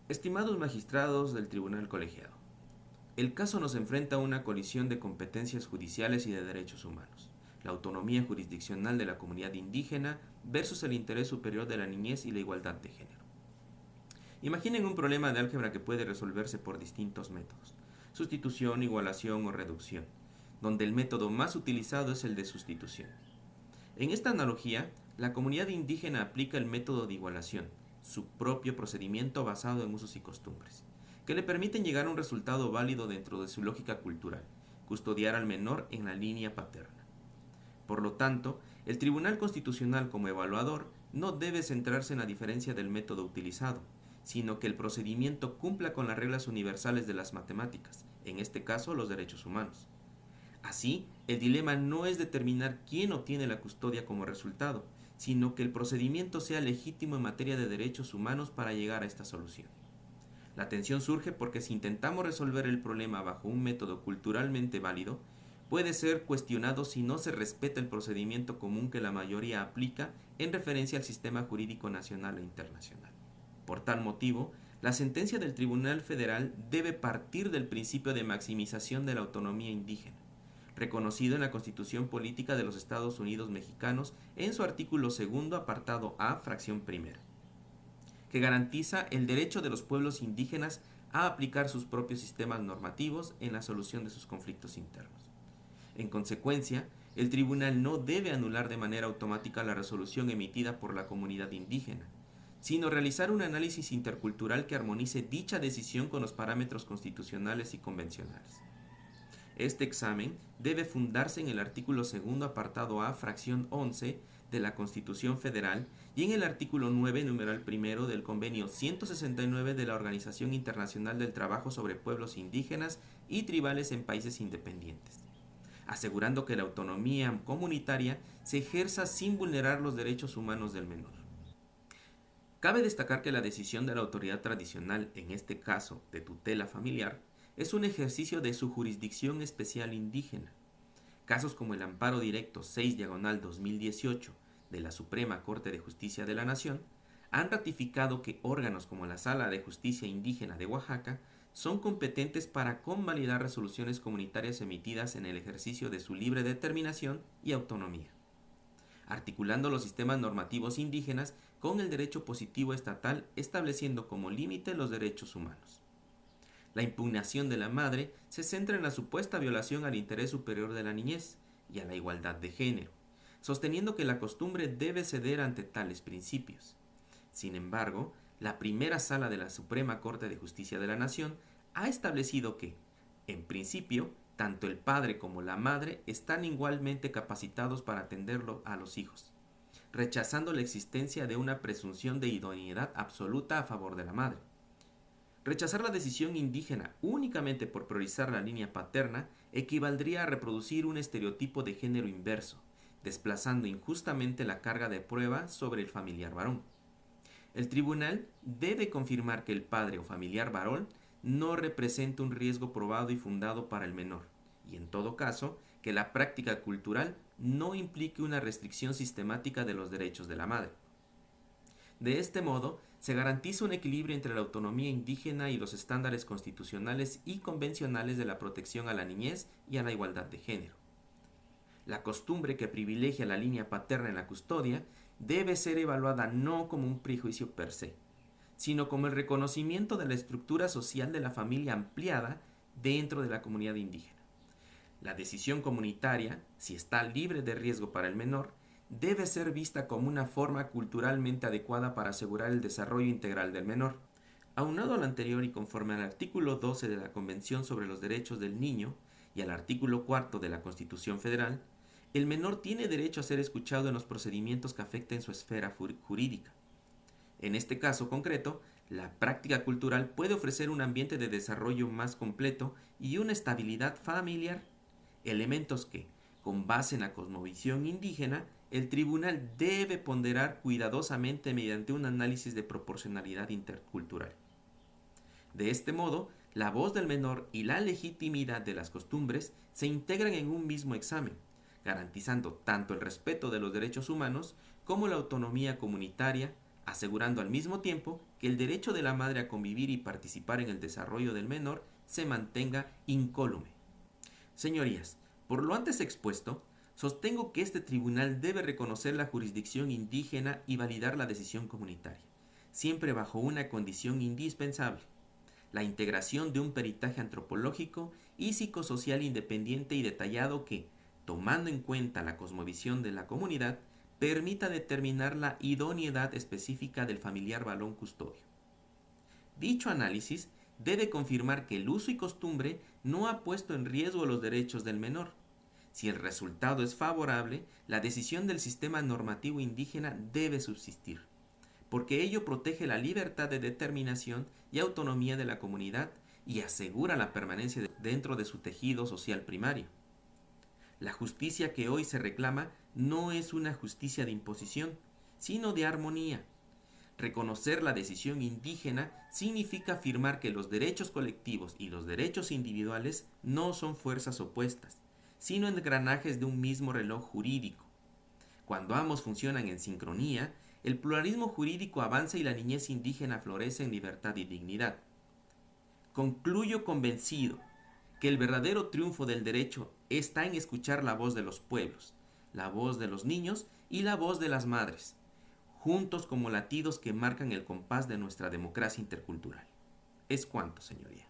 Estimados magistrados del Tribunal Colegiado, el caso nos enfrenta a una colisión de competencias judiciales y de derechos humanos, la autonomía jurisdiccional de la comunidad indígena versus el interés superior de la niñez y la igualdad de género. Imaginen un problema de álgebra que puede resolverse por distintos métodos: sustitución, igualación o reducción, donde el método más utilizado es el de sustitución. En esta analogía, la comunidad indígena aplica el método de igualación, su propio procedimiento basado en usos y costumbres, que le permiten llegar a un resultado válido dentro de su lógica cultural: custodiar al menor en la línea paterna. Por lo tanto, el Tribunal Constitucional como evaluador no debe centrarse en la diferencia del método utilizado, sino que el procedimiento cumpla con las reglas universales de las matemáticas, en este caso los derechos humanos. Así, el dilema no es determinar quién obtiene la custodia como resultado, sino que el procedimiento sea legítimo en materia de derechos humanos para llegar a esta solución. La tensión surge porque si intentamos resolver el problema bajo un método culturalmente válido, puede ser cuestionado si no se respeta el procedimiento común que la mayoría aplica en referencia al sistema jurídico nacional e internacional. Por tal motivo, la sentencia del Tribunal Federal debe partir del principio de maximización de la autonomía indígena, reconocido en la Constitución Política de los Estados Unidos Mexicanos en su artículo segundo, apartado A, fracción primera, que garantiza el derecho de los pueblos indígenas a aplicar sus propios sistemas normativos en la solución de sus conflictos internos. En consecuencia, el tribunal no debe anular de manera automática la resolución emitida por la comunidad indígena, sino realizar un análisis intercultural que armonice dicha decisión con los parámetros constitucionales y convencionales. Este examen debe fundarse en el artículo segundo, apartado A, fracción 11 de la Constitución Federal y en el artículo 9, numeral primero del Convenio 169 de la Organización Internacional del Trabajo sobre Pueblos Indígenas y Tribales en Países Independientes, asegurando que la autonomía comunitaria se ejerza sin vulnerar los derechos humanos del menor. Cabe destacar que la decisión de la autoridad tradicional, en este caso de tutela familiar, es un ejercicio de su jurisdicción especial indígena. Casos como el amparo directo 6/2018 de la Suprema Corte de Justicia de la Nación han ratificado que órganos como la Sala de Justicia Indígena de Oaxaca son competentes para convalidar resoluciones comunitarias emitidas en el ejercicio de su libre determinación y autonomía, articulando los sistemas normativos indígenas con el derecho positivo estatal, estableciendo como límite los derechos humanos. La impugnación de la madre se centra en la supuesta violación al interés superior de la niñez y a la igualdad de género, sosteniendo que la costumbre debe ceder ante tales principios. Sin embargo, la primera sala de la Suprema Corte de Justicia de la Nación ha establecido que, en principio, tanto el padre como la madre están igualmente capacitados para atenderlo a los hijos, rechazando la existencia de una presunción de idoneidad absoluta a favor de la madre. Rechazar la decisión indígena únicamente por priorizar la línea paterna equivaldría a reproducir un estereotipo de género inverso, desplazando injustamente la carga de prueba sobre el familiar varón. El tribunal debe confirmar que el padre o familiar varón no representa un riesgo probado y fundado para el menor, y en todo caso, que la práctica cultural no implique una restricción sistemática de los derechos de la madre. De este modo, se garantiza un equilibrio entre la autonomía indígena y los estándares constitucionales y convencionales de la protección a la niñez y a la igualdad de género. La costumbre que privilegia la línea paterna en la custodia debe ser evaluada no como un prejuicio per se, sino como el reconocimiento de la estructura social de la familia ampliada dentro de la comunidad indígena. La decisión comunitaria, si está libre de riesgo para el menor, debe ser vista como una forma culturalmente adecuada para asegurar el desarrollo integral del menor. Aunado a lo anterior y conforme al artículo 12 de la Convención sobre los Derechos del Niño y al artículo 4 de la Constitución Federal, el menor tiene derecho a ser escuchado en los procedimientos que afecten su esfera jurídica. En este caso concreto, la práctica cultural puede ofrecer un ambiente de desarrollo más completo y una estabilidad familiar, elementos que, con base en la cosmovisión indígena, el tribunal debe ponderar cuidadosamente mediante un análisis de proporcionalidad intercultural. De este modo, la voz del menor y la legitimidad de las costumbres se integran en un mismo examen, garantizando tanto el respeto de los derechos humanos como la autonomía comunitaria, asegurando al mismo tiempo que el derecho de la madre a convivir y participar en el desarrollo del menor se mantenga incólume. Señorías, por lo antes expuesto, sostengo que este tribunal debe reconocer la jurisdicción indígena y validar la decisión comunitaria, siempre bajo una condición indispensable: la integración de un peritaje antropológico y psicosocial independiente y detallado que, tomando en cuenta la cosmovisión de la comunidad, permita determinar la idoneidad específica del familiar varón custodio. Dicho análisis debe confirmar que el uso y costumbre no ha puesto en riesgo los derechos del menor. Si el resultado es favorable, la decisión del sistema normativo indígena debe subsistir, porque ello protege la libertad de determinación y autonomía de la comunidad y asegura la permanencia dentro de su tejido social primario. La justicia que hoy se reclama no es una justicia de imposición, sino de armonía. Reconocer la decisión indígena significa afirmar que los derechos colectivos y los derechos individuales no son fuerzas opuestas, sino engranajes de un mismo reloj jurídico. Cuando ambos funcionan en sincronía, el pluralismo jurídico avanza y la niñez indígena florece en libertad y dignidad. Concluyo convencido que el verdadero triunfo del derecho está en escuchar la voz de los pueblos, la voz de los niños y la voz de las madres, juntos como latidos que marcan el compás de nuestra democracia intercultural. Es cuanto, señoría.